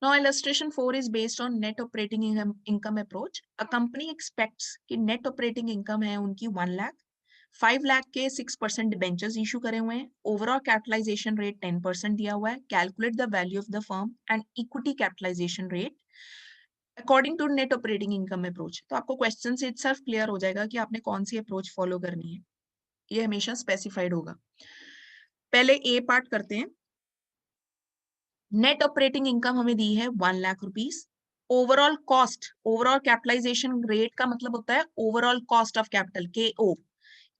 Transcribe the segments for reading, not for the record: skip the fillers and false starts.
Now illustration 4 is based on net operating income approach. A company expects कि net operating income है उनकी 1 लाख, 5 लाख के 6% debentures issue करे हुए हैं, ओवरऑल कैपिटलाइजेशन रेट 10% दिया हुआ है, calculate the value of the firm and equity capitalisation rate according to net operating income approach. तो आपको क्वेश्चन से इटसेल्फ क्लियर हो जाएगा कि आपने कौन सी अप्रोच फॉलो करनी है, ये हमेशा स्पेसिफाइड होगा। पहले ए पार्ट करते हैं। नेट ऑपरेटिंग इनकम हमें दी है 1 lakh rupees. Overall cost, overall capitalisation rate का मतलब होता है ओवरऑल कॉस्ट ऑफ कैपिटल, केओ।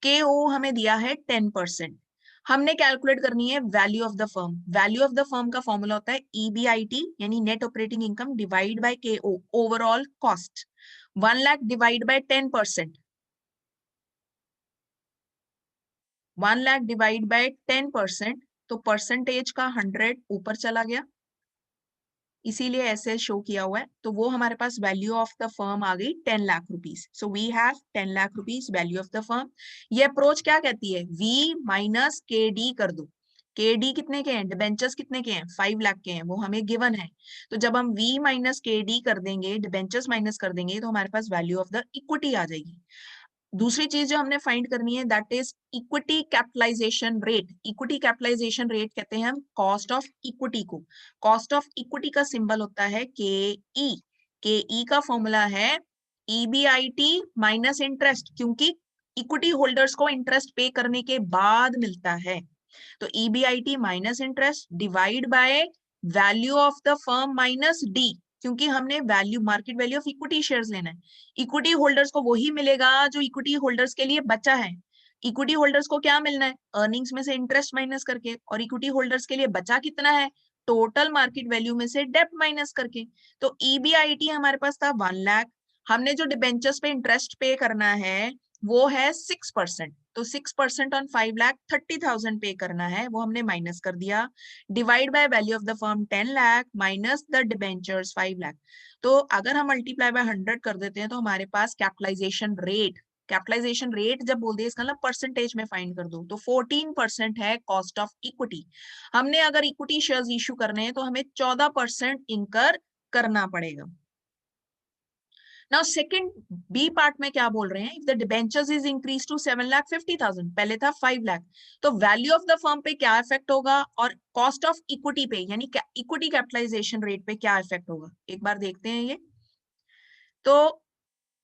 केओ हमें दिया है 10%। हमने कैलकुलेट करनी है value of the firm. Value of the firm का फॉर्मूला होता है ईबीआईटी यानी net operating income divide by KO, overall cost. 1 lakh divide by 10%, 1 lakh divide by 10%, तो परसेंटेज का 100 ऊपर चला गया, इसीलिए ऐसे शो किया हुआ है। तो वो हमारे पास वैल्यू ऑफ द फर्म आ गई 10 lakh rupees. So we have 10 lakh rupees value of the firm. ये अप्रोच क्या कहती है, वी माइनस के डी कर दो। के डी कितने के हैं, डिबेंचर्स कितने के हैं, 5 लाख के हैं, वो हमें गिवन है। तो जब हम वी माइनस के डी कर देंगे, डिबेंचर्स माइनस कर देंगे, तो हमारे पास वैल्यू ऑफ द इक्विटी आ जाएगी। दूसरी चीज जो हमने फाइंड करनी है that is equity capitalisation rate. Equity capitalisation rate कहते हैं हम कॉस्ट ऑफ इक्विटी को। कॉस्ट ऑफ इक्विटी का सिंबल होता है के ई। के ई का फॉर्मूला है ईबीआईटी माइनस इंटरेस्ट, क्योंकि इक्विटी होल्डर्स को इंटरेस्ट पे करने के बाद मिलता है। तो EBIT minus interest divide by value of the firm minus D, क्योंकि हमने value, market value of equity shares लेना है। इक्विटी होल्डर्स को वही मिलेगा जो इक्विटी होल्डर्स के लिए बचा है। इक्विटी होल्डर्स को क्या मिलना है, अर्निंग्स में से इंटरेस्ट माइनस करके, और इक्विटी होल्डर्स के लिए बचा कितना है, टोटल मार्केट वैल्यू में से डेप्ट माइनस करके। तो ईबीआईटी हमारे पास था 1 लाख, हमने जो डिबेंचर्स पे इंटरेस्ट पे करना है वो है 6%, तो 6% ऑन 5 लाख 30,000 पे करना है, वो हमने माइनस कर दिया। Divide by value of the firm 10 lakh minus the debentures 5 lakh. तो अगर हम मल्टीप्लाई बाय 100 कर देते हैं तो हमारे पास कैपिटलाइजेशन रेट, कैपिटलाइजेशन रेट जब बोल दिए इसका मतलब परसेंटेज में फाइंड कर दो, तो 14% है कॉस्ट ऑफ इक्विटी। हमने अगर इक्विटी शेयर्स इशू करने हैं तो हमें 14% इंकर करना पड़ेगा। नाउ सेकंड बी पार्ट में क्या बोल रहे हैं, if the debentures is increase to 7,50,000, पहले था 5 लाख, तो वैल्यू ऑफ द फर्म पे क्या इफेक्ट होगा और कॉस्ट ऑफ इक्विटी पे यानी इक्विटी कैपिटलाइजेशन रेट पे क्या इफेक्ट होगा, एक बार देखते हैं ये। तो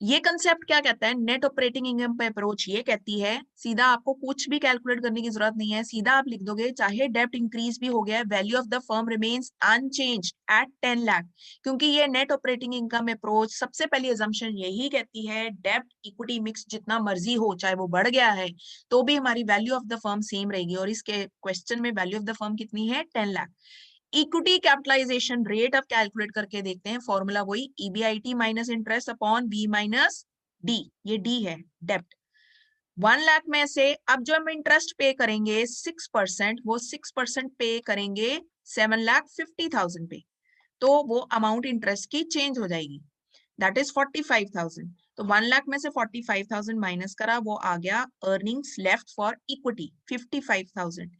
ये कंसेप्ट क्या कहता है, नेट ऑपरेटिंग इनकम पे अप्रोच ये कहती है, सीधा आपको कुछ भी कैलकुलेट करने की जरूरत नहीं है, सीधा आप लिख दोगे चाहे डेब्ट इंक्रीज भी हो गया है, value of the firm remains unchanged at 10 lakh. क्योंकि ये नेट ऑपरेटिंग इनकम अप्रोच सबसे पहली अजम्पशन यही कहती है डेब्ट इक्विटी मिक्स जितना मर्जी हो, चाहे वो बढ़ गया है तो भी हमारी value of the firm same रहेगी, और इसके क्वेश्चन में वैल्यू ऑफ द फर्म कितनी है, 10 लाख। इक्विटी कैपिटलाइजेशन रेट अब कैलकुलेट करके देखते हैं, फॉर्मूला वही EBIT minus interest upon B minus D, ये डी है डेप्ट। 1 लाख में से अब जो हम इंटरेस्ट पे करेंगे 6%, वो 6% पे करेंगे 7,50,000 पे, तो वो अमाउंट इंटरेस्ट की चेंज हो जाएगी, दैट इज 45,000। तो 1 लाख में से 45,000 माइनस करा, वो आ गया earnings left for equity 55,000।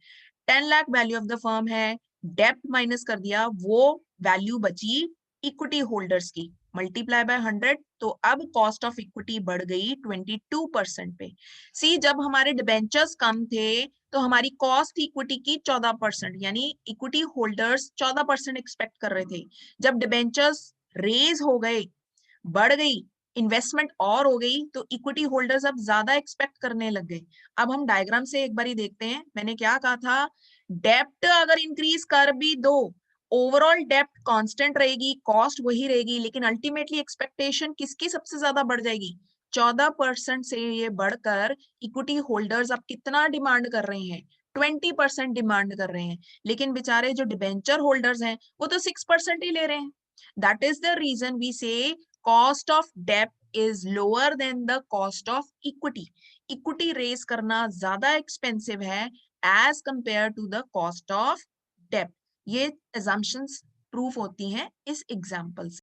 10 lakh value of the firm है, डेप्ट माइनस कर दिया, वो वैल्यू बची इक्विटी होल्डर्स की, मल्टीप्लाई बाय 100, तो अब कॉस्ट ऑफ इक्विटी बढ़ गई 22% पे। सी जब हमारे डिबेंचर्स कम थे तो हमारी कॉस्ट इक्विटी की 14%, यानी इक्विटी होल्डर्स 14% एक्सपेक्ट कर रहे थे। जब डिबेंचर्स रेज हो गए, बढ़ गई, इन्वेस्टमेंट और हो गई, तो इक्विटी होल्डर्स अब ज्यादा एक्सपेक्ट करने लग गए। अब हम डायग्राम से एक बार ही देखते हैं, मैंने क्या कहा था, डेप्ट अगर इंक्रीज कर भी दो, ओवरऑल डेप्ट कांस्टेंट रहेगी, कॉस्ट वही रहेगी, लेकिन अल्टीमेटली एक्सपेक्टेशन किसकी सबसे ज्यादा बढ़ जाएगी, 14% से ये बढ़कर इक्विटी होल्डर्स अब कितना डिमांड कर रहे हैं, 20% डिमांड कर रहे हैं। लेकिन बेचारे जो डिबेंचर होल्डर्स हैं वो तो 6% ही ले रहे हैं। That is the reason we say cost of debt is lower than the cost of equity. Equity raise करना ज्यादा एक्सपेंसिव है as compare to the cost of डेब्ट। ये assumptions प्रूफ होती हैं इस एग्जाम्पल से।